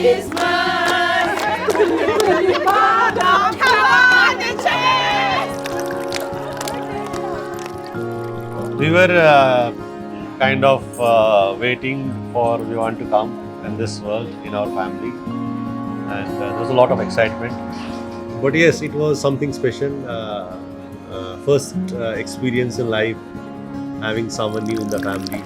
We were kind of waiting for Vivan to come in this world, in our family, and there was a lot of excitement. But yes, it was something special. First experience in life, having someone new in the family.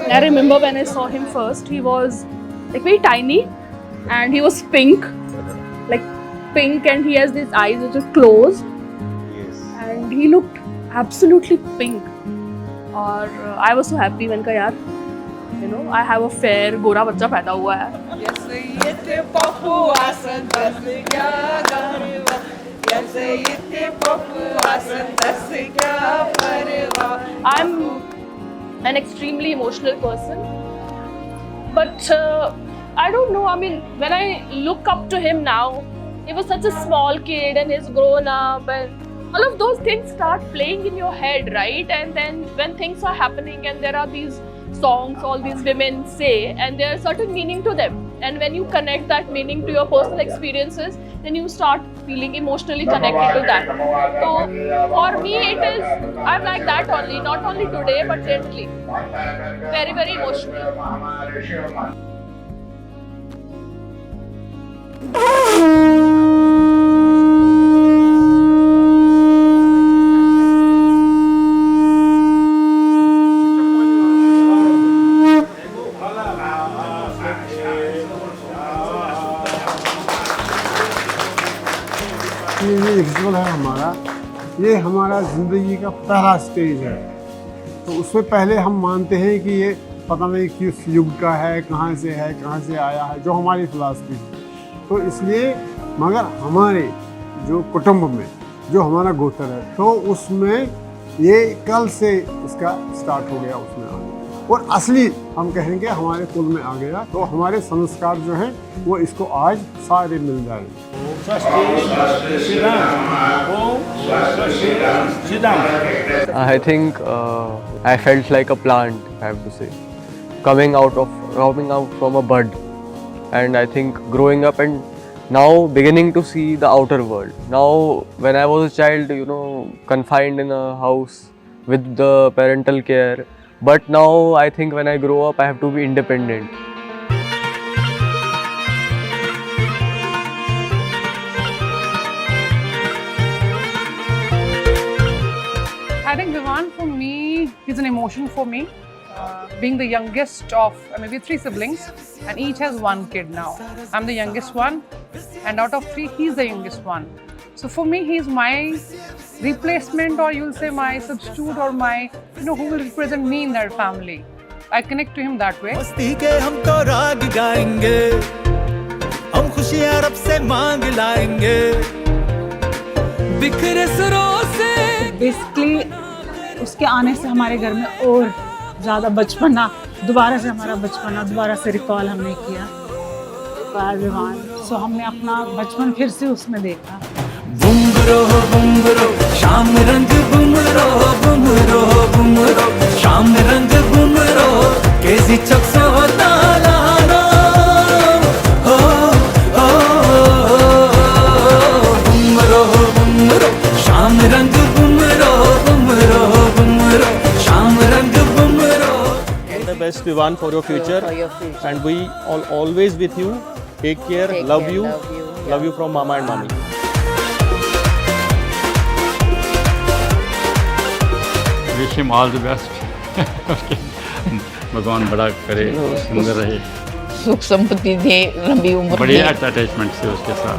I remember when I saw him first, he was like very tiny and he was pink, and he has these eyes which are closed Yes. and he looked absolutely pink. और I was so happy when यार, you know, I have a fair गोरा बच्चा पैदा हुआ है. I'm an extremely emotional person, but I don't know, I mean, when I look up to him now, he was such a small kid and he's grown up and all of those things start playing in your head, right? And then when things are happening and there are these songs all these women say and there is certain meaning to them, and when you connect that meaning to your personal experiences, then you start feeling emotionally connected to that. So for me it is, I'm like that only, not only today but generally, very very emotional. ये ritual है हमारा, ये हमारा ज़िंदगी का पहला stage है। तो उससे पहले हम मानते हैं कि ये पता नहीं किस युग का है, कहाँ से आया है, जो हमारी फिलॉसफी है। तो इसलिए मगर हमारे जो कुटुंब में जो हमारा गोत्र है, तो उसमें ये कल से इसका स्टार्ट हो गया उसमें आगे, और असली हम कहेंगे हमारे कुल में आ गया। तो हमारे संस्कार जो हैं वो इसको आज सारे मिल जाएंगे। I think I felt like a plant, I have to say, coming out from a bud, and I think growing up and now beginning to see the outer world. Now, when I was a child, you know, confined in a house with the parental care, but now I think when I grow up, I have to be independent. I think Vivan, for me, is an emotion for me. Being the youngest of maybe 3 siblings, and each has 1 kid now. I'm the youngest one, and out of 3, he's the youngest one. So for me, he's my replacement, or you'll say my substitute, or my, you know, who will represent me in that family. I connect to him that way. मस्ती के हम तो राग गाएंगे, हम खुशियाँ रब से मांग लाएंगे, बिखरे सुरों से। बेसिकली उसके आने से हमारे घर में और ज़्यादा बचपना, दोबारा से हमारा बचपना दोबारा से रिकॉल हमने किया विवान। सो हमने अपना बचपन फिर से उसमें देखा। बुमरो शाम रंग बुमरो बुमरो बुमरो शाम रंग बुमरो केजी चक्सो तालानो हो हो बुमरो बुमरो शाम रंग बुमरो बुमरो बुमरो शाम रंग बुमरो। The best, Vivan, for your future, and we are always with you. Take care. Love you. Love you from Mama and Mommy. Wish him all the best. भगवान बड़ा करे, सुंदर रहे, सुख संपत्ति दे, लंबी उम्र, बढ़िया अटैचमेंट से उसके साथ।